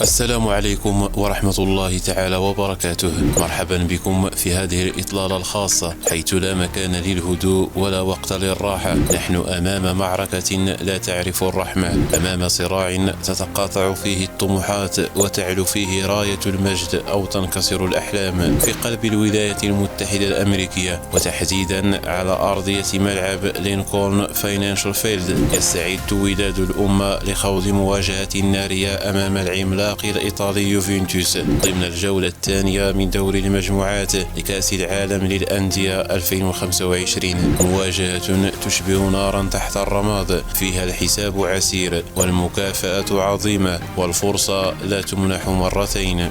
السلام عليكم ورحمة الله تعالى وبركاته. مرحبا بكم في هذه الإطلالة الخاصة حيث لا مكان للهدوء ولا وقت للراحة. نحن أمام معركة لا تعرف الرحمة، أمام صراع تتقاطع فيه الطموحات وتعلو فيه راية المجد أو تنكسر الأحلام في قلب الولايات المتحدة الأمريكية، وتحديدا على أرضية ملعب لينكولن فاينانشال فيلد. يستعد وداد الأمة لخوض مواجهة نارية أمام العملاق الإيطالي يوفنتوس ضمن الجولة الثانية من دور المجموعات لكأس العالم للأندية 2025. مواجهة تشبه نارا تحت الرماد، فيها الحساب عسير والمكافأة عظيمة والفرصة لا تمنح مرتين.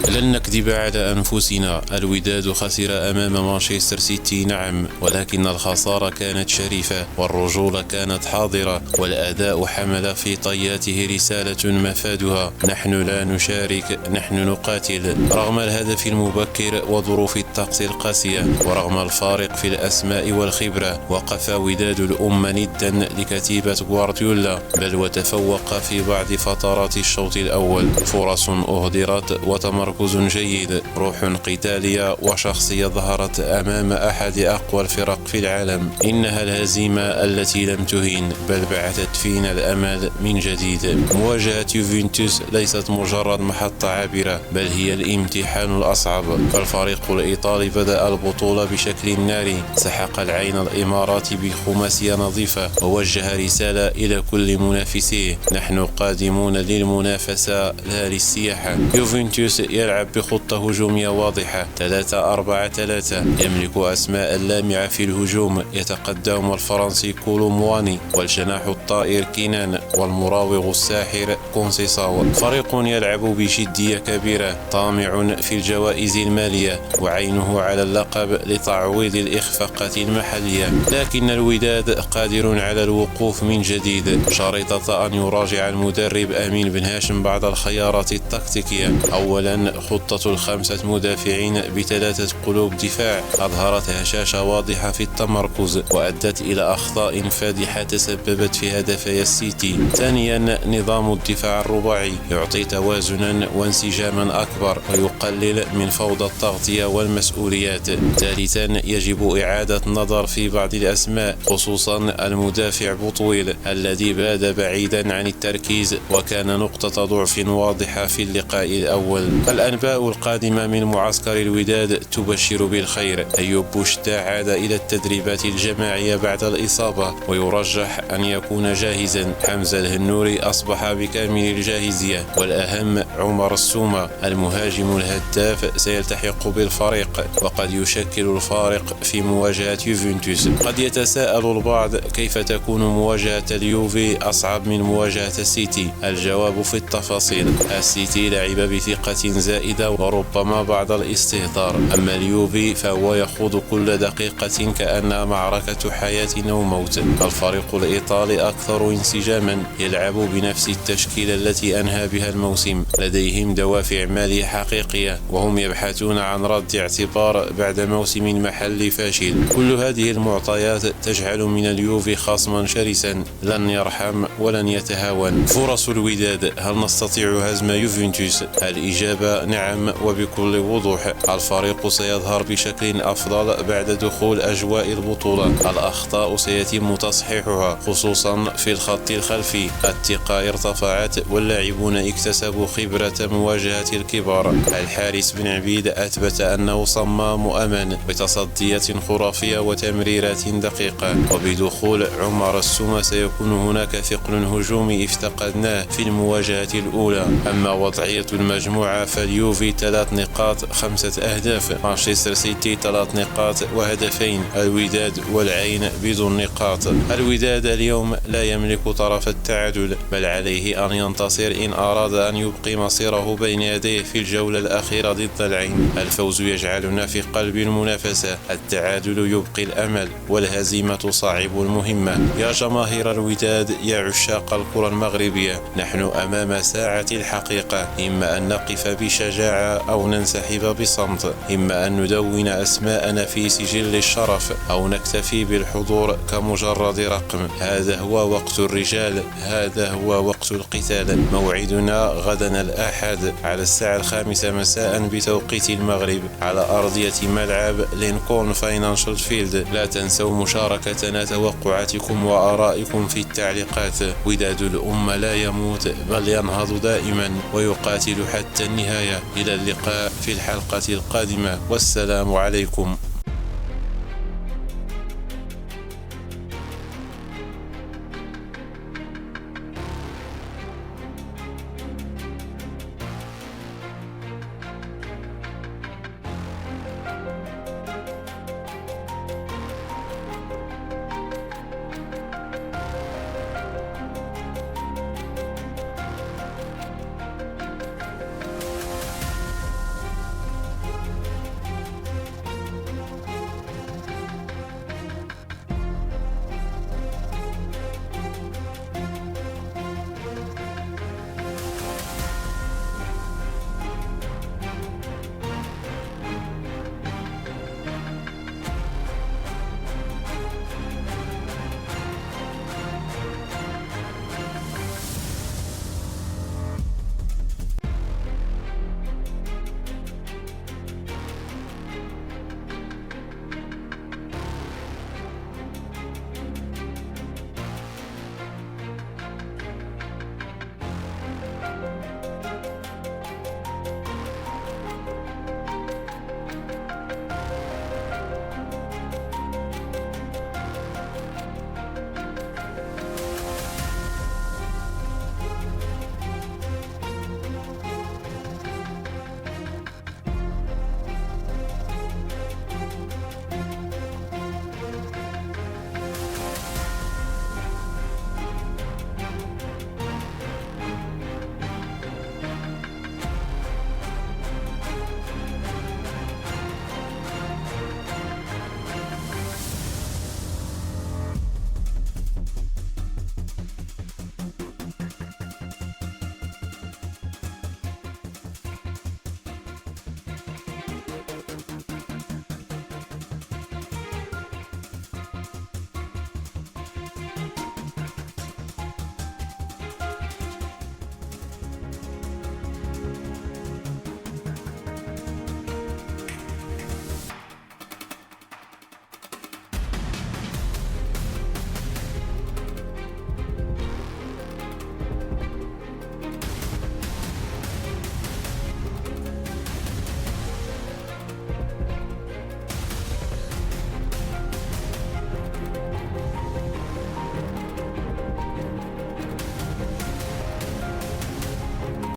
لن نكذب على أنفسنا، الوداد خسر أمام مانشستر سيتي نعم، ولكن الخسارة كانت شريفة والرجولة كانت حاضرة والأداء حمل في طياته رسالة مفادها: نحن لا نشارك، نحن نقاتل. رغم الهدف المبكر وظروف الطقس القاسية ورغم الفارق في الأسماء والخبرة، وقف وداد الأمة ندا لكتيبة غوارديولا، بل وتفوق في بعض فترات الشوط الأول. فرص أهدرت وتمركز جيد، روح قتالية وشخصية ظهرت أمام أحد أقوى الفرق في العالم. إنها الهزيمة التي لم تهين بل بعثت فينا الأمل من جديد. مواجهة يوفنتوس ليست مجرد محطة عابرة، بل هي الامتحان الأصعب. فالفريق الإيطالي بدأ البطولة بشكل ناري، سحق العين الإمارات بخماسية نظيفة ووجه رسالة إلى كل منافسيه: نحن قادمون للمنافسة لا للسياحة. يوفنتوس يلعب بخطة هجومية واضحة 3-4-3، يملك أسماء لامعة في الهجوم، يتقدم الفرنسي كولو مواني والجناح الطائر كينان والمراوغ الساحر كونسيساو. فريق يلعب بجدية كبيرة، طامع في الجوائز المالية وعينه على اللقب لتعويض الإخفاقات المحلية. لكن الوداد قادر على الوقوف من جديد، شريطة أن يراجع المدرب أمين بن هاشم بعض الخيارات التكتيكية. أولا، خطة ال5 مدافعين ب3 قلوب دفاع أظهرت هشاشة واضحة في التمركز وأدت إلى أخطاء فادحة تسببت في هدفي السيتي. ثانيا، نظام الدفاع الرباعي يعطي توازنا وانسجاما أكبر ويقلل من فوضى التغطية والمسؤوليات. ثالثا، يجب إعادة النظر في بعض الأسماء، خصوصا المدافع بوطويل الذي باد بعيدا عن التركيز وكان نقطة ضعف واضحة في اللقاء الأول. الأنباء القادمة من معسكر الوداد تبشر بالخير. أيوب بوشتا عاد إلى التدريبات الجماعية بعد الإصابة ويرجح أن يكون جاهزا. حمزة الهنوري أصبح بكامل الجاهزية، والأهم عمر السومة المهاجم الهداف سيلتحق بالفريق وقد يشكل الفارق في مواجهة يوفنتوس. قد يتساءل البعض كيف تكون مواجهة اليوفي أصعب من مواجهة السيتي؟ الجواب في التفاصيل. السيتي لعب بثقة زائدة وربما بعض الاستهتار، أما اليوفي فهو يخوض كل دقيقة كأنها معركة حياة أو موت. الفريق الإيطالي أكثر انسجاما، يلعب بنفس التشكيلة التي أنهى بها الموسم. لديهم دوافع مالية حقيقية وهم يبحثون عن رد اعتبار بعد موسم محلي فاشل. كل هذه المعطيات تجعل من اليوفي خصما شرسا لن يرحم ولن يتهاون. فرص الوداد: هل نستطيع هزم يوفنتوس؟ الإجابة نعم وبكل وضوح. الفريق سيظهر بشكل أفضل بعد دخول أجواء البطولة. الأخطاء سيتم تصحيحها خصوصا في الخط الخلفي. الثقة ارتفعت واللاعبون اكتسبوا خبرة مواجهة الكبار. الحارس بن عبيد أثبت أنه صمام وأمن بتصديات خرافية وتمريرات دقيقة. وبدخول عمر السومة سيكون هناك ثقل هجومي افتقدناه في المواجهة الأولى. أما وضعية المجموعة فاليوفي 3 نقاط 5 أهداف، مانشستر سيتي 3 نقاط وهدفين، الوداد والعين بدون نقاط. الوداد اليوم لا يملك طرف التعادل، بل عليه أن ينتصر إن أراد أن يبقي مصيره بين يديه في الجولة الأخيرة ضد العين. الفوز يجعلنا في قلب المنافسة، التعادل يبقي الأمل، والهزيمة تصعب المهمة. يا جماهير الوداد، يا عشاق الكرة المغربية، نحن أمام ساعة الحقيقة، إما أن نقف بشجاعة بالشجاعة أو ننسحب بصمت. إما أن ندون أسماءنا في سجل الشرف أو نكتفي بالحضور كمجرد رقم. هذا هو وقت الرجال، هذا هو وقت القتال. موعدنا غدا الأحد على الساعة 5 مساء بتوقيت المغرب على أرضية ملعب لينكولن فاينانشال فيلد. لا تنسوا مشاركتنا، توقعاتكم وآرائكم في التعليقات. وداد الأمة لا يموت بل ينهض دائما ويقاتل حتى النهاية. إلى اللقاء في الحلقة القادمة، والسلام عليكم.